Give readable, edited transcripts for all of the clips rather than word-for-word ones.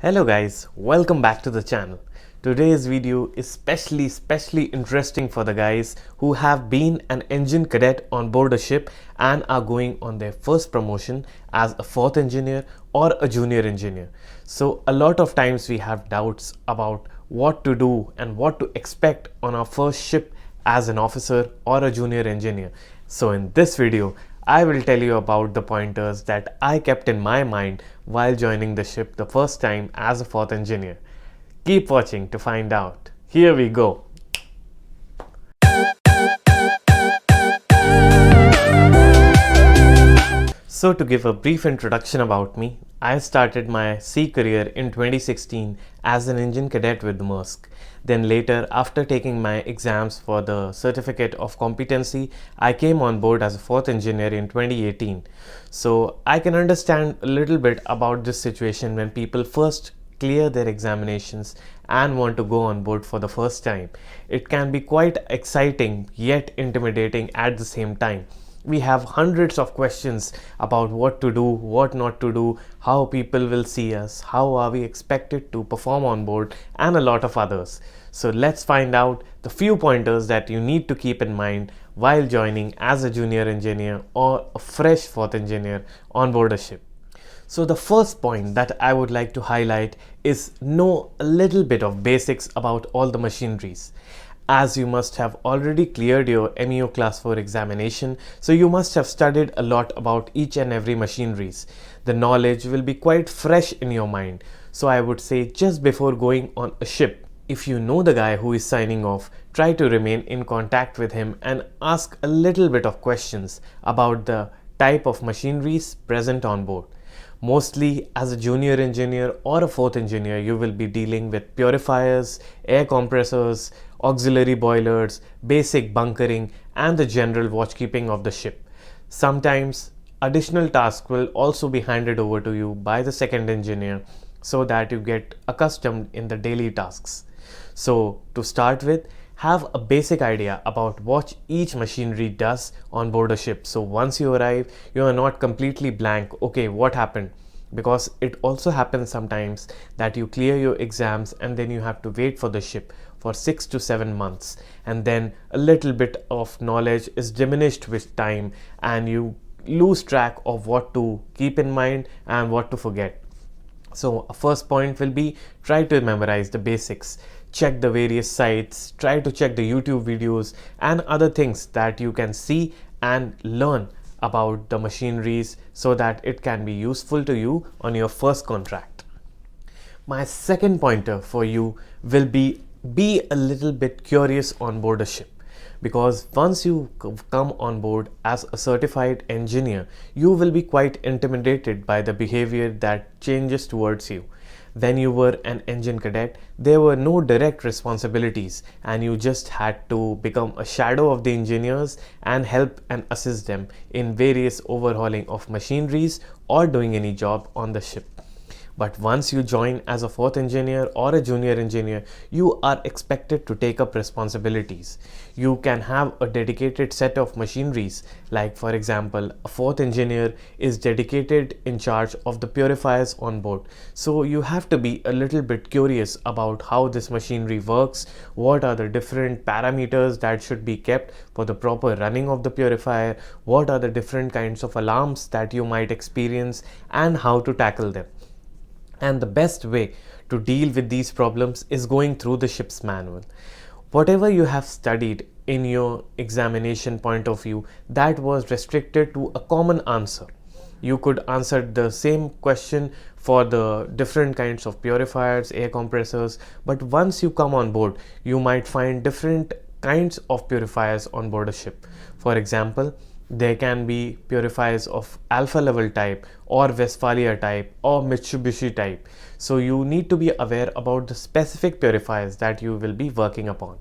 Hello guys, welcome back to the channel. Today's video is especially interesting for the guys who have been an engine cadet on board a ship and are going on their first promotion as a fourth engineer or a junior engineer. So a lot of times we have doubts about what to do and what to expect on our first ship as an officer or a junior engineer. So in this video, I will tell you about the pointers that I kept in my mind while joining the ship the first time as a fourth engineer. Keep watching to find out. Here we go. So to give a brief introduction about me, I started my sea career in 2016 as an engine cadet with Maersk. Then later, after taking my exams for the certificate of competency, I came on board as a fourth engineer in 2018. So I can understand a little bit about this situation when people first clear their examinations and want to go on board for the first time. It can be quite exciting yet intimidating at the same time. We have hundreds of questions about what to do, what not to do, how people will see us, how are we expected to perform on board, and a lot of others. So let's find out the few pointers that you need to keep in mind while joining as a junior engineer or a fresh fourth engineer on board a ship. So the first point that I would like to highlight is know a little bit of basics about all the machineries. As you must have already cleared your MEO Class 4 examination, so you must have studied a lot about each and every machineries. The knowledge will be quite fresh in your mind. So I would say just before going on a ship, if you know the guy who is signing off, try to remain in contact with him and ask a little bit of questions about the type of machineries present on board. Mostly as a junior engineer or a fourth engineer, you will be dealing with purifiers, air compressors, auxiliary boilers, basic bunkering, and the general watchkeeping of the ship. Sometimes additional tasks will also be handed over to you by the second engineer so that you get accustomed in the daily tasks. So to start with, have a basic idea about what each machinery does on board a ship. So once you arrive, you are not completely blank. Okay, what happened? Because it also happens sometimes that you clear your exams and then you have to wait for the ship for 6 to 7 months, and then a little bit of knowledge is diminished with time and you lose track of what to keep in mind and what to forget. So a first point will be try to memorize the basics, check the various sites, try to check the YouTube videos and other things that you can see and learn about the machineries so that it can be useful to you on your first contract. My second pointer for you will be a little bit curious on board a ship. Because once you come on board as a certified engineer, you will be quite intimidated by the behavior that changes towards you. When you were an engine cadet, there were no direct responsibilities and you just had to become a shadow of the engineers and help and assist them in various overhauling of machineries or doing any job on the ship. But once you join as a fourth engineer or a junior engineer, you are expected to take up responsibilities. You can have a dedicated set of machineries, like for example, a fourth engineer is dedicated in charge of the purifiers on board. So you have to be a little bit curious about how this machinery works, what are the different parameters that should be kept for the proper running of the purifier, what are the different kinds of alarms that you might experience, and how to tackle them. And the best way to deal with these problems is going through the ship's manual. Whatever you have studied in your examination point of view, that was restricted to a common answer. You could answer the same question for the different kinds of purifiers, air compressors, but once you come on board, you might find different kinds of purifiers on board a ship. For example, there can be purifiers of alpha level type or Westphalia type or Mitsubishi type. So you need to be aware about the specific purifiers that you will be working upon.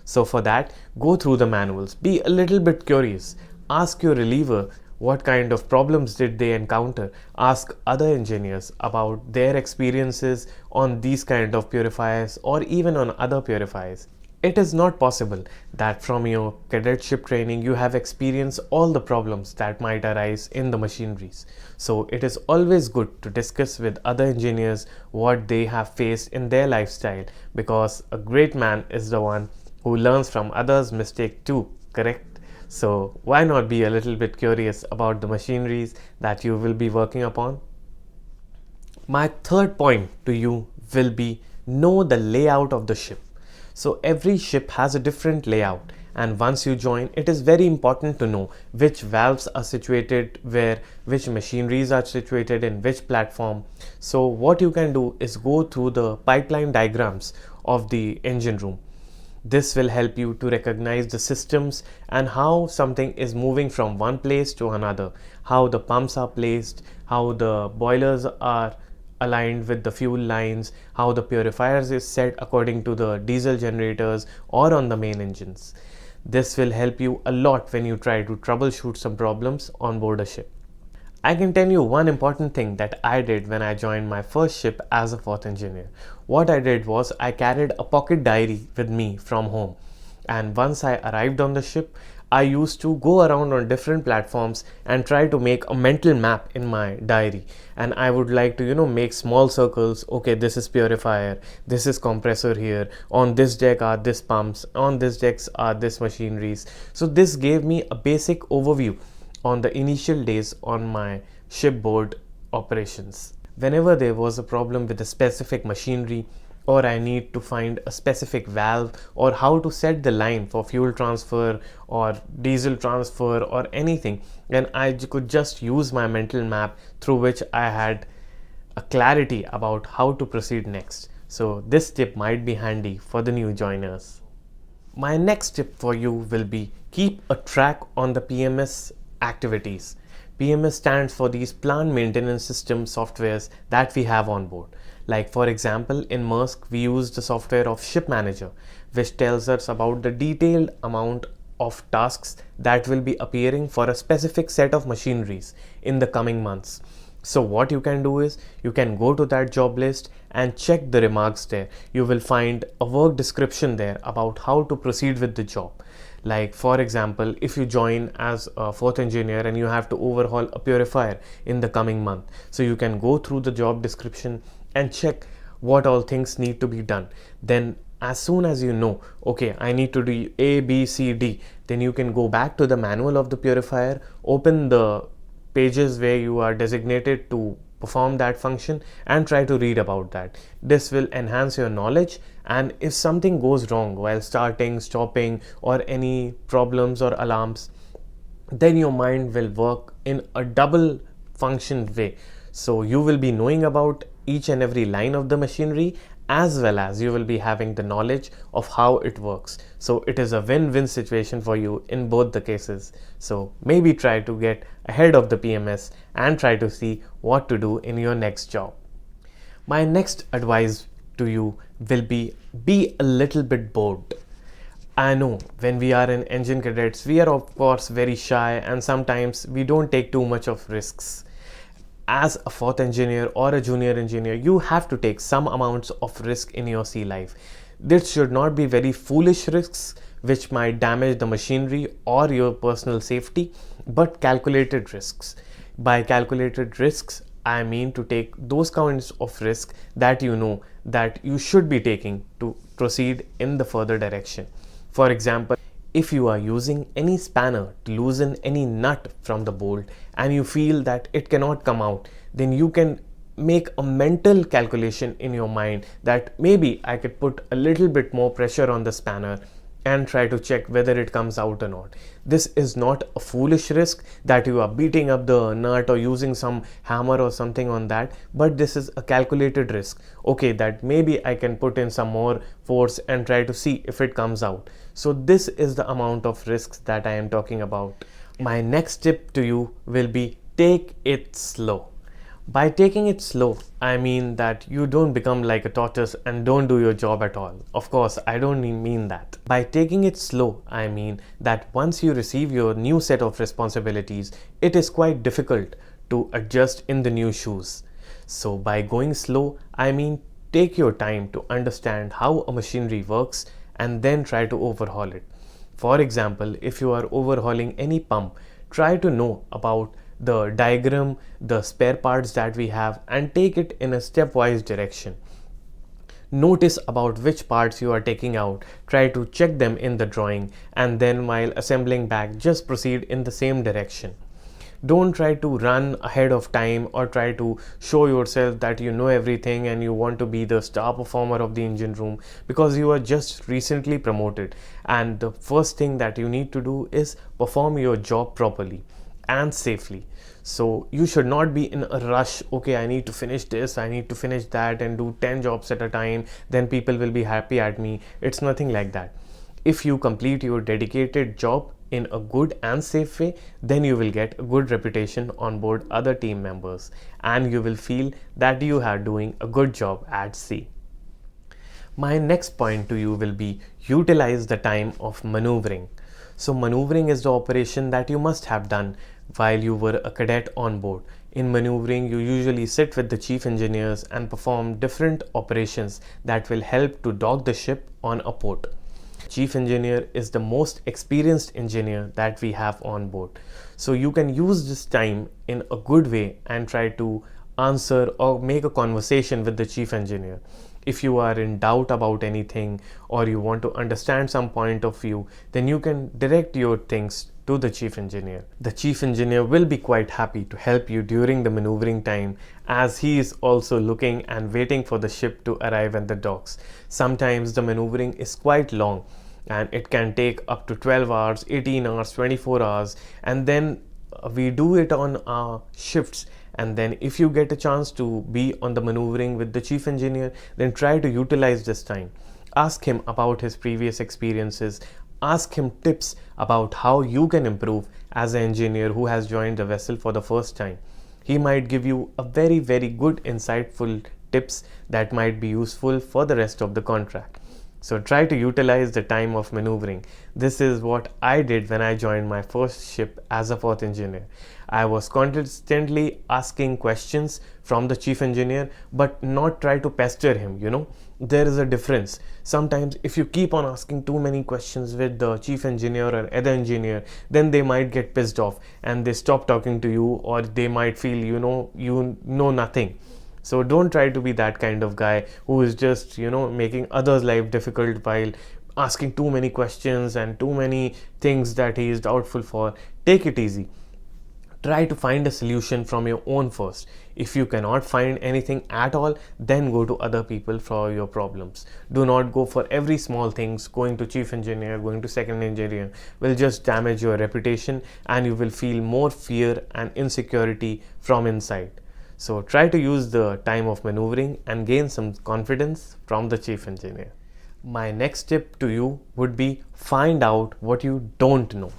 So for that, go through the manuals, be a little bit curious, ask your reliever what kind of problems did they encounter, ask other engineers about their experiences on these kind of purifiers or even on other purifiers. It is not possible that from your cadetship training you have experienced all the problems that might arise in the machineries. So it is always good to discuss with other engineers what they have faced in their lifestyle, because a great man is the one who learns from others' mistake too, correct? So why not be a little bit curious about the machineries that you will be working upon? My third point to you will be know the layout of the ship. So every ship has a different layout, and once you join, it is very important to know which valves are situated where, which machineries are situated in which platform. So what you can do is go through the pipeline diagrams of the engine room. This will help you to recognize the systems and how something is moving from one place to another, how the pumps are placed, how the boilers are aligned with the fuel lines, how the purifiers is set according to the diesel generators or on the main engines. This will help you a lot when you try to troubleshoot some problems on board a ship. I can tell you one important thing that I did when I joined my first ship as a fourth engineer. What I did was I carried a pocket diary with me from home, and once I arrived on the ship, I used to go around on different platforms and try to make a mental map in my diary. And I would like to, make small circles. Okay, this is purifier, this is compressor here, on this deck are this pumps, on this decks are this machineries. So this gave me a basic overview on the initial days on my shipboard operations. Whenever there was a problem with a specific machinery, or I need to find a specific valve, or how to set the line for fuel transfer or diesel transfer or anything, then I could just use my mental map through which I had a clarity about how to proceed next. So this tip might be handy for the new joiners. My next tip for you will be keep a track on the PMS activities. PMS stands for these plant maintenance system softwares that we have on board. Like for example, in Maersk, we use the software of Ship Manager, which tells us about the detailed amount of tasks that will be appearing for a specific set of machineries in the coming months. So what you can do is you can go to that job list and check the remarks there. You will find a work description there about how to proceed with the job. Like for example, if you join as a fourth engineer and you have to overhaul a purifier in the coming month, so you can go through the job description and check what all things need to be done. Then as soon as you know, okay, I need to do A, B, C, D, then you can go back to the manual of the purifier, open the pages where you are designated to perform that function and try to read about that. This will enhance your knowledge, and if something goes wrong while starting, stopping, or any problems or alarms, then your mind will work in a double function way. So you will be knowing about each and every line of the machinery, as well as you will be having the knowledge of how it works. So it is a win-win situation for you in both the cases. So maybe try to get ahead of the PMS and try to see what to do in your next job. My next advice to you will be a little bit bold. I know when we are in engine cadets, we are of course very shy and sometimes we don't take too much of risks. As a fourth engineer or a junior engineer, you have to take some amounts of risk in your sea life. This should not be very foolish risks which might damage the machinery or your personal safety, but calculated risks. By calculated risks, I mean to take those kinds of risks that you know that you should be taking to proceed in the further direction. For example, if you are using any spanner to loosen any nut from the bolt and you feel that it cannot come out, then you can make a mental calculation in your mind that maybe I could put a little bit more pressure on the spanner and try to check whether it comes out or not. This is not a foolish risk that you are beating up the nut or using some hammer or something on that, but this is a calculated risk. Okay, that maybe I can put in some more force and try to see if it comes out. So this is the amount of risks that I am talking about. My next tip to you will be take it slow. By taking it slow, I mean that you don't become like a tortoise and don't do your job at all. Of course, I don't mean that. By taking it slow, I mean that once you receive your new set of responsibilities, it is quite difficult to adjust in the new shoes. So by going slow, I mean take your time to understand how a machinery works and then try to overhaul it. For example, if you are overhauling any pump, try to know about the diagram, the spare parts that we have, and take it in a stepwise direction. Notice about which parts you are taking out, try to check them in the drawing, and then while assembling back, just proceed in the same direction. Don't try to run ahead of time or try to show yourself that you know everything and you want to be the star performer of the engine room, because you are just recently promoted, and the first thing that you need to do is perform your job properly and safely. So you should not be in a rush. Okay, I need to finish this, I need to finish that, and do 10 jobs at a time, then people will be happy at me. It's nothing like that. If you complete your dedicated job in a good and safe way, then you will get a good reputation on board other team members, and you will feel that you are doing a good job at sea. My next point to you will be utilize the time of maneuvering. So maneuvering is the operation that you must have done while you were a cadet on board. In maneuvering, you usually sit with the chief engineers and perform different operations that will help to dock the ship on a port. Chief engineer is the most experienced engineer that we have on board. So you can use this time in a good way and try to answer or make a conversation with the chief engineer. If you are in doubt about anything or you want to understand some point of view, then you can direct your things to the chief engineer. The chief engineer will be quite happy to help you during the maneuvering time, as he is also looking and waiting for the ship to arrive at the docks. Sometimes the maneuvering is quite long and it can take up to 12 hours, 18 hours, 24 hours, and then we do it on our shifts. And then if you get a chance to be on the maneuvering with the chief engineer, then try to utilize this time. Ask him about his previous experiences. Ask him tips about how you can improve as an engineer who has joined the vessel for the first time. He might give you a very good insightful tips that might be useful for the rest of the contract. So try to utilize the time of maneuvering. This is what I did when I joined my first ship as a fourth engineer. I was constantly asking questions from the chief engineer, but not try to pester him, There is a difference. Sometimes if you keep on asking too many questions with the chief engineer or other engineer, then they might get pissed off and they stop talking to you, or they might feel you know nothing. So don't try to be that kind of guy who is just making others' life difficult while asking too many questions and too many things that he is doubtful for. Take it easy. Try to find a solution from your own first. If you cannot find anything at all, then go to other people for your problems. Do not go for every small things. Going to chief engineer, going to second engineer will just damage your reputation, and you will feel more fear and insecurity from inside. So try to use the time of maneuvering and gain some confidence from the chief engineer. My next tip to you would be find out what you don't know.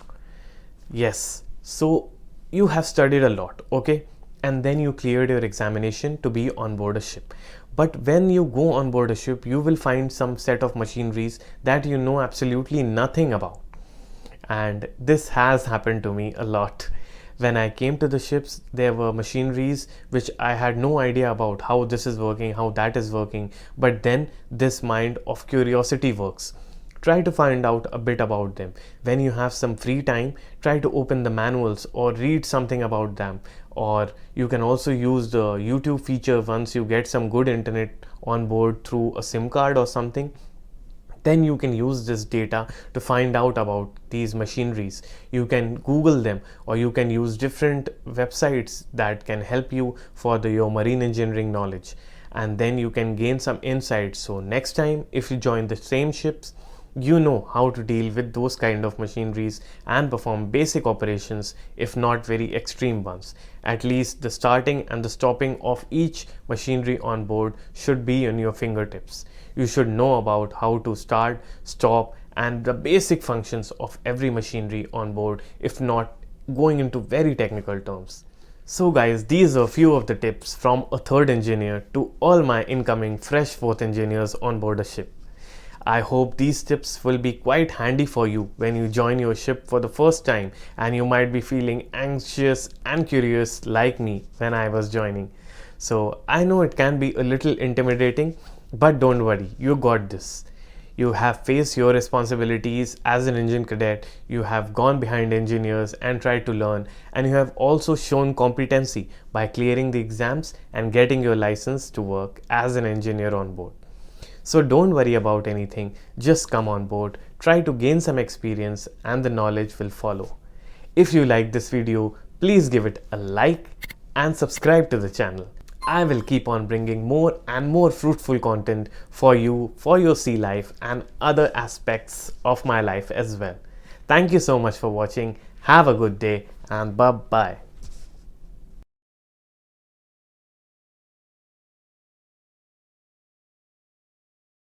Yes, so you have studied a lot, okay? And then you cleared your examination to be on board a ship. But when you go on board a ship, you will find some set of machineries that you know absolutely nothing about. And this has happened to me a lot. When I came to the ships, there were machineries which I had no idea about how this is working, how that is working. But then this mind of curiosity works. Try to find out a bit about them. When you have some free time, try to open the manuals or read something about them. Or you can also use the YouTube feature once you get some good internet on board through a SIM card or something. Then you can use this data to find out about these machineries. You can Google them, or you can use different websites that can help you for your marine engineering knowledge. And then you can gain some insights. So next time if you join the same ships, you know how to deal with those kind of machineries and perform basic operations, if not very extreme ones. At least the starting and the stopping of each machinery on board should be on your fingertips. You should know about how to start, stop, and the basic functions of every machinery on board, if not going into very technical terms. So guys, these are a few of the tips from a third engineer to all my incoming fresh fourth engineers on board a ship. I hope these tips will be quite handy for you when you join your ship for the first time, and you might be feeling anxious and curious like me when I was joining. So I know it can be a little intimidating, but don't worry, you got this. You have faced your responsibilities as an engine cadet, you have gone behind engineers and tried to learn, and you have also shown competency by clearing the exams and getting your license to work as an engineer on board. So don't worry about anything, just come on board, try to gain some experience and the knowledge will follow. If you like this video, please give it a like and subscribe to the channel. I will keep on bringing more and more fruitful content for you, for your sea life and other aspects of my life as well. Thank you so much for watching. Have a good day and bye-bye.